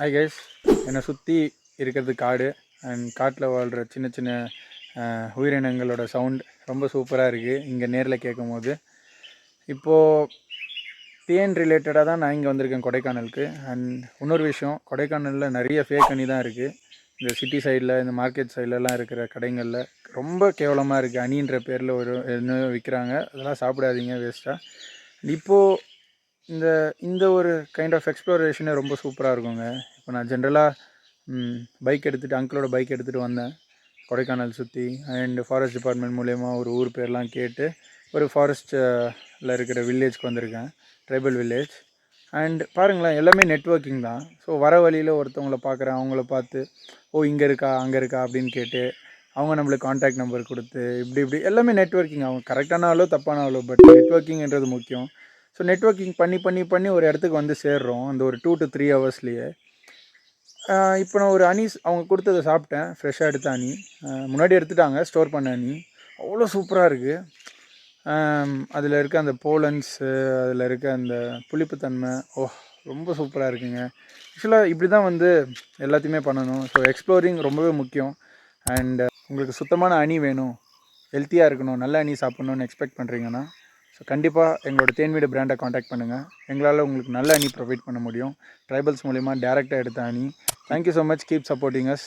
Hi guys, என்னை சுற்றி இருக்கிறது காடு அண்ட் காட்டில் வாழ்கிற சின்ன சின்ன உயிரினங்களோட சவுண்ட் ரொம்ப சூப்பராக இருக்குது இங்கே நேரில் கேட்கும் போது. இப்போது தேன் ரிலேட்டடாக தான் நான் இங்கே வந்திருக்கேன் கொடைக்கானலுக்கு. அண்ட் இன்னொரு விஷயம், கொடைக்கானலில் நிறைய ஃபேக் அணி தான் இருக்குது. இந்த சிட்டி சைடில், இந்த மார்க்கெட் சைட்லலாம் இருக்கிற கடைகளில் ரொம்ப கேவலமாக இருக்குது. அணின்ற பேரில் ஒரு என்ன விற்கிறாங்க, அதெல்லாம் சாப்பிடாதீங்க, வேஸ்ட்டாக. இப்போது இந்த இந்த ஒரு கைண்ட் ஆஃப் எக்ஸ்ப்ளோரேஷனே ரொம்ப சூப்பராக இருக்குங்க. இப்போ நான் ஜென்ரலாக பைக் எடுத்துகிட்டு, அங்கிளோட பைக் எடுத்துகிட்டு வந்தேன் கொடைக்கானல் சுற்றி. அண்ட் ஃபாரஸ்ட் டிபார்ட்மெண்ட் மூலயமா ஒரு ஊர் பேர்லாம் கேட்டு ஒரு ஃபாரஸ்ட்டில் இருக்கிற வில்லேஜ்க்கு வந்திருக்கேன், ட்ரைபல் வில்லேஜ். அண்ட் பாருங்களேன், எல்லாமே நெட்வொர்க்கிங் தான். ஸோ வர வழியில் ஒருத்தவங்கள பார்க்குறேன், அவங்கள பார்த்து இங்கே இருக்கா அங்கே இருக்கா அப்படின்னு கேட்டு அவங்க நம்மளுக்கு காண்டாக்ட் நம்பர் கொடுத்து இப்படி எல்லாமே நெட்வொர்க்கிங். அவங்க கரெக்டானாலோ தப்பானாலோ, பட் நெட்வொர்க்கிங்ன்றது முக்கியம். ஸோ நெட்வொர்க்கிங் பண்ணி ஒரு இடத்துக்கு வந்து சேர்றோம் அந்த ஒரு 2 to 3 ஹவர்ஸ்லேயே. இப்போ நான் ஒரு அனி அவங்க கொடுத்ததை சாப்பிட்டேன், ஃப்ரெஷ்ஷாக எடுத்த அணி. முன்னாடி எடுத்துட்டாங்க, ஸ்டோர் பண்ண அணி. அவ்வளோ சூப்பராக இருக்குது. அதில் இருக்க அந்த போலன்ஸு, அதில் இருக்க அந்த புளிப்புத்தன்மை, ரொம்ப சூப்பராக இருக்குங்க. ஆக்சுவலாக இப்படி தான் வந்து எல்லாத்தையுமே பண்ணணும். ஸோ எக்ஸ்ப்ளோரிங் ரொம்பவே முக்கியம். அண்ட் உங்களுக்கு சுத்தமான அணி வேணும், ஹெல்த்தியாக இருக்கணும், நல்ல அணி சாப்பிட்ணுன்னு எக்ஸ்பெக்ட் பண்ணுறீங்கன்னா, ஸோ கண்டிப்பாக எங்களோட தேன்வீடு பிராண்டை காண்டாக்ட் பண்ணுங்கள். எங்களால் உங்களுக்கு நல்ல அணி ப்ரொவைட் பண்ண முடியும். ட்ரைபல்ஸ் மூலிமா டேரெக்டாக எடுத்த அணி. Thank you so much, keep supporting us.